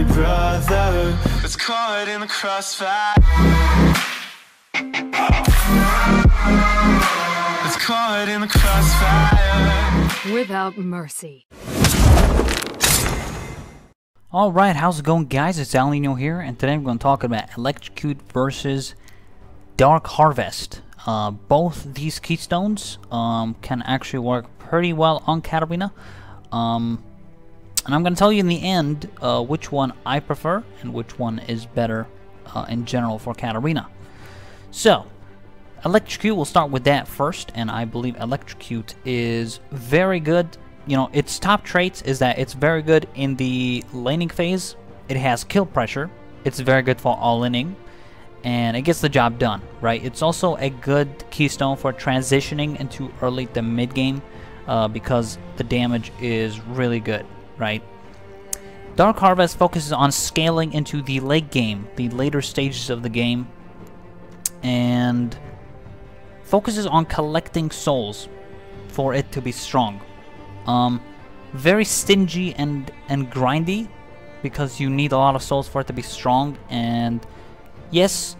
every brother that's caught in the crossfire. That's caught in the crossfire. Without mercy. Alright, how's it going, guys? It's Alninio here, and today I'm going to talk about Electrocute versus Dark Harvest. Both these keystones can actually work pretty well on Katarina. And I'm going to tell you in the end which one I prefer and which one is better in general for Katarina. So, Electrocute, we'll start with that first, and I believe Electrocute is very good. You know, its top traits is that it's very good in the laning phase. It has kill pressure. It's very good for all-inning, and it gets the job done, right? It's also a good keystone for transitioning into early to mid-game because the damage is really good, right? Dark Harvest focuses on scaling into the late game, the later stages of the game, and focuses on collecting souls for it to be strong. Very stingy and grindy because you need a lot of souls for it to be strong, and yes,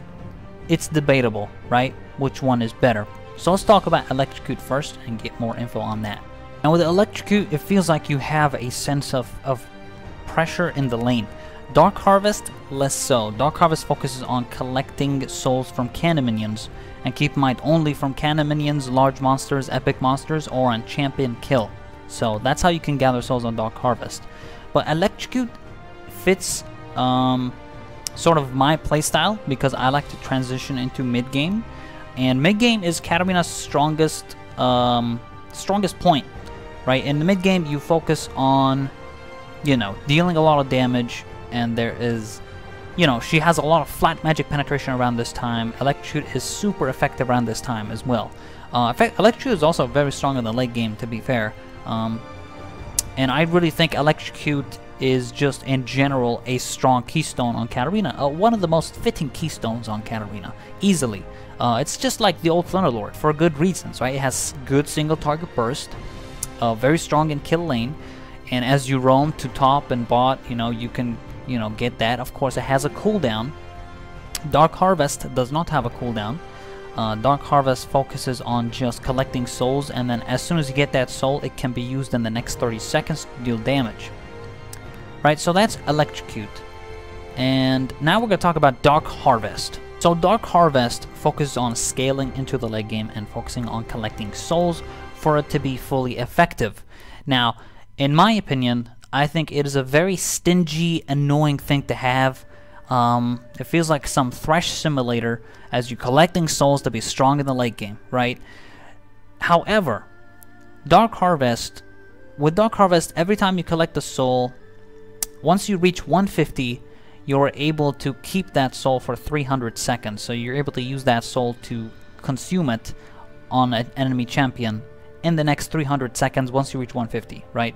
it's debatable, right, which one is better. So let's talk about Electrocute first and get more info on that. Now with Electrocute, it feels like you have a sense of pressure in the lane. Dark Harvest, less so. Dark Harvest focuses on collecting souls from cannon minions, and keep in mind only from cannon minions, large monsters, epic monsters, or on champion kill. So that's how you can gather souls on Dark Harvest. But Electrocute fits sort of my playstyle because I like to transition into mid-game. And mid-game is Katarina's strongest point, right? In the mid-game, you focus on, you know, dealing a lot of damage, and there is, you know, she has a lot of flat magic penetration around this time. Electrocute is super effective around this time as well. In fact, Electrocute is also very strong in the late game, to be fair. And I really think Electrocute is just in general a strong keystone on Katarina. One of the most fitting keystones on Katarina, easily. It's just like the old Thunderlord for good reasons, right? It has good single target burst, very strong in kill lane, and as you roam to top and bot, you know, you can, you know, get that. Of course, it has a cooldown. Dark Harvest does not have a cooldown. Dark Harvest focuses on just collecting souls, and then as soon as you get that soul, it can be used in the next 30 seconds to deal damage. Right, so that's Electrocute. And now we're going to talk about Dark Harvest. So Dark Harvest focuses on scaling into the late game and focusing on collecting souls for it to be fully effective. Now, in my opinion, I think it is a very stingy, annoying thing to have. It feels like some Thresh simulator as you're collecting souls to be strong in the late game, right? However, Dark Harvest, with Dark Harvest, every time you collect a soul, once you reach 150, you're able to keep that soul for 300 seconds. So you're able to use that soul to consume it on an enemy champion in the next 300 seconds once you reach 150, right?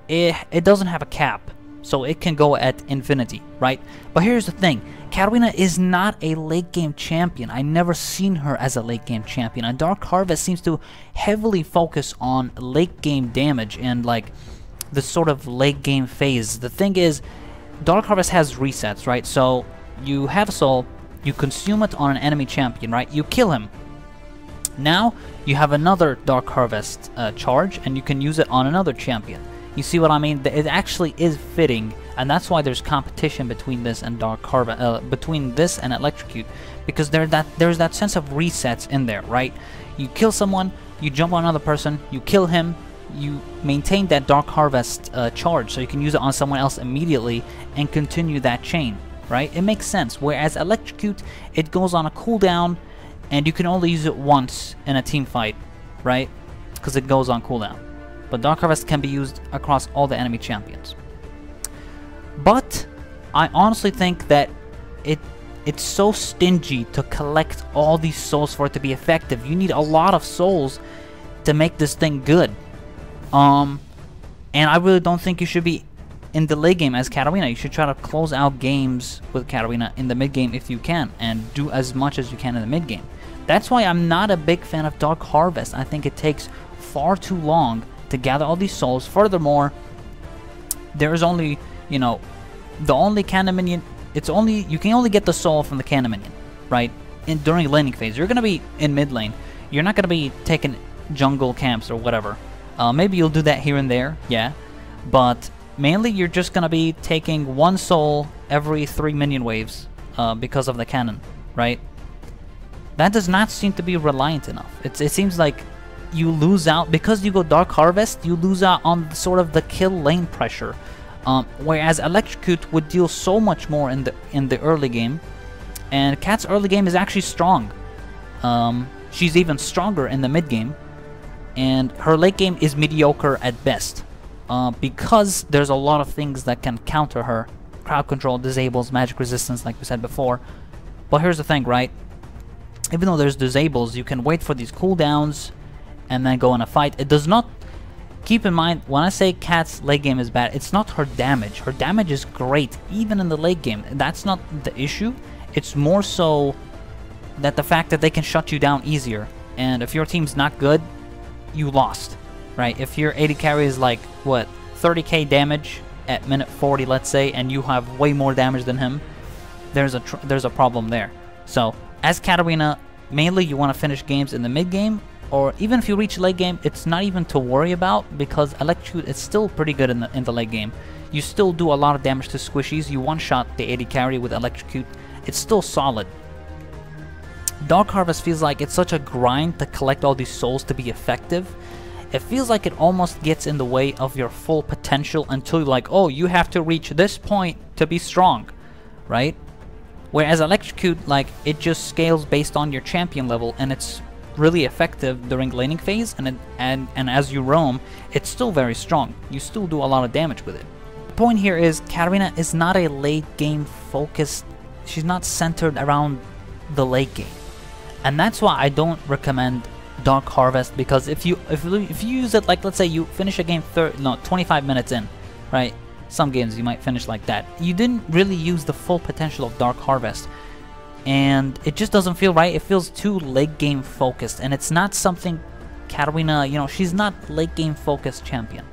It doesn't have a cap, so it can go at infinity, right? But here's the thing, Katarina is not a late game champion. I never seen her as a late game champion, and Dark Harvest seems to heavily focus on late game damage and like the sort of late game phase. The thing is, Dark Harvest has resets, right? So you have a soul, you consume it on an enemy champion, right? You kill him. Now you have another Dark Harvest charge, and you can use it on another champion. You see what I mean? It actually is fitting, and that's why there's competition between this and Dark Harvest, between this and Electrocute, because there's that sense of resets in there, right? You kill someone, you jump on another person, you kill him, you maintain that Dark Harvest charge, so you can use it on someone else immediately and continue that chain, right? It makes sense. Whereas Electrocute, it goes on a cooldown, and you can only use it once in a team fight, right? Because it goes on cooldown. But Dark Harvest can be used across all the enemy champions. But I honestly think that it's so stingy to collect all these souls for it to be effective. You need a lot of souls to make this thing good. And I really don't think you should be in the late game as Katarina. You should try to close out games with Katarina in the mid game if you can, and do as much as you can in the mid game. That's why I'm not a big fan of Dark Harvest. I think it takes far too long to gather all these souls. Furthermore, there is only, you know, the only cannon minion, you can only get the soul from the cannon minion, right? During laning phase, you're gonna be in mid lane. You're not gonna be taking jungle camps or whatever. Maybe you'll do that here and there, yeah, but mainly you're just gonna be taking one soul every 3 minion waves because of the cannon, right? That does not seem to be reliant enough. It seems like you lose out because you go Dark Harvest. You lose out on sort of the kill lane pressure, whereas Electrocute would deal so much more in the early game, and Kat's early game is actually strong. She's even stronger in the mid game, and her late game is mediocre at best, because there's a lot of things that can counter her. Crowd control, disables, magic resistance, like we said before. But here's the thing, right? Even though there's disables, you can wait for these cooldowns and then go in a fight. It does not... Keep in mind, when I say Kat's late game is bad, it's not her damage. Her damage is great, even in the late game. That's not the issue. It's more so that the fact that they can shut you down easier. And if your team's not good, you lost, right? If your AD carry is like, what, 30k damage at minute 40, let's say, and you have way more damage than him, there's a problem there. So, as Katarina, mainly you want to finish games in the mid game, or even if you reach late game, it's not even to worry about, because Electrocute is still pretty good in the late game. You still do a lot of damage to squishies. You one-shot the AD carry with Electrocute. It's still solid. Dark Harvest feels like it's such a grind to collect all these souls to be effective. It feels like it almost gets in the way of your full potential until you're like, oh, you have to reach this point to be strong, right? Whereas Electrocute, like, it just scales based on your champion level, and it's really effective during laning phase, and as you roam, it's still very strong. You still do a lot of damage with it. The point here is Katarina is not a late game focused. She's not centered around the late game, and that's why I don't recommend Dark Harvest, because if you use it, like, let's say you finish a game 25 minutes in, right? Some games you might finish like that. You didn't really use the full potential of Dark Harvest, and it just doesn't feel right. It feels too late game focused, and it's not something Katarina, you know, she's not late game focused champion.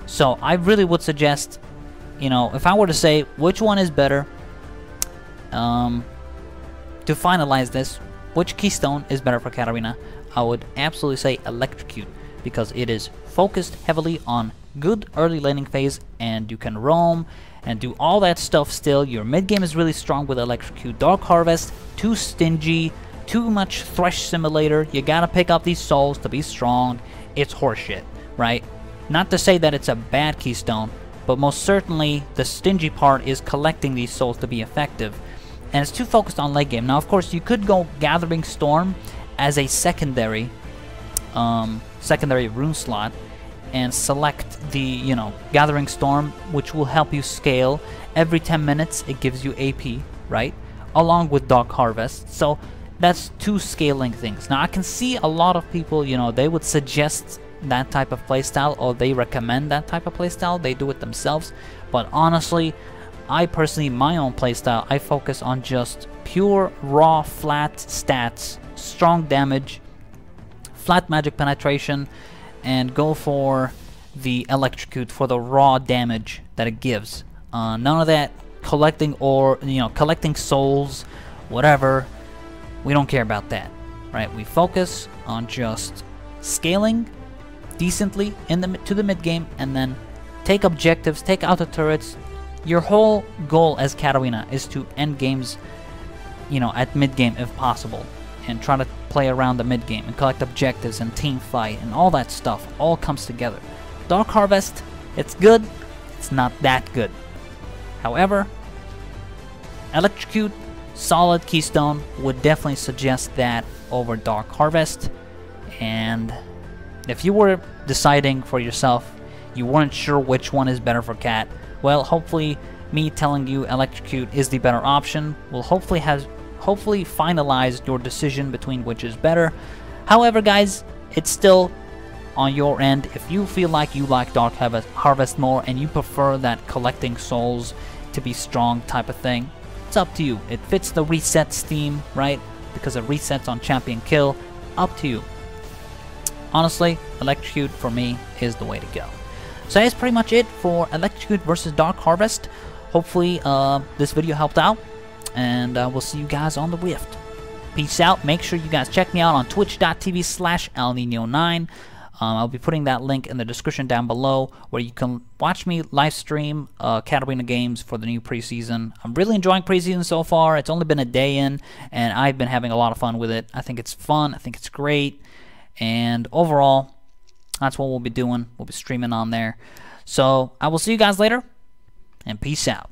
So I really would suggest, you know, if I were to say which one is better, to finalize this, which keystone is better for Katarina, I would absolutely say Electrocute, because it is focused heavily on good early laning phase, and you can roam and do all that stuff still. Your mid game is really strong with Electrocute. Dark Harvest, too stingy, too much Thresh Simulator. You gotta pick up these souls to be strong. It's horseshit, right? Not to say that it's a bad keystone, but most certainly the stingy part is collecting these souls to be effective, and it's too focused on late game. Now, of course, you could go Gathering Storm as a secondary rune slot, and select the, you know, Gathering Storm, which will help you scale. Every 10 minutes it gives you AP, right? Along with Dark Harvest. So that's two scaling things. Now I can see a lot of people, you know, they would suggest that type of playstyle, or they recommend that type of playstyle. They do it themselves. But honestly, I personally, my own playstyle, I focus on just pure, raw, flat stats, strong damage, flat magic penetration, and go for the Electrocute for the raw damage that it gives. None of that collecting, or, you know, collecting souls, whatever. We don't care about that, right? We focus on just scaling decently to the mid game, and then take objectives, take out the turrets. Your whole goal as Katarina is to end games, you know, at mid game if possible, and try to play around the mid game and collect objectives and team fight and all that stuff all comes together. Dark Harvest, it's good, it's not that good. However, Electrocute, solid keystone, would definitely suggest that over Dark Harvest. And if you were deciding for yourself, you weren't sure which one is better for Kat, well, hopefully me telling you Electrocute is the better option will hopefully finalize your decision between which is better. However, guys, it's still on your end. If you feel like you like Dark Harvest more and you prefer that collecting souls to be strong type of thing, it's up to you. It fits the resets theme, right? Because it resets on champion kill. Up to you. Honestly, Electrocute for me is the way to go. So that's pretty much it for Electrocute versus Dark Harvest. hopefully this video helped out, and we'll see you guys on the Rift. Peace out. Make sure you guys check me out on twitch.tv/Alninio9. I'll be putting that link in the description down below, where you can watch me live stream Katarina games for the new preseason. I'm really enjoying preseason so far. It's only been a day in, and I've been having a lot of fun with it. I think it's fun. I think it's great. And overall, that's what we'll be doing. We'll be streaming on there. So I will see you guys later, and peace out.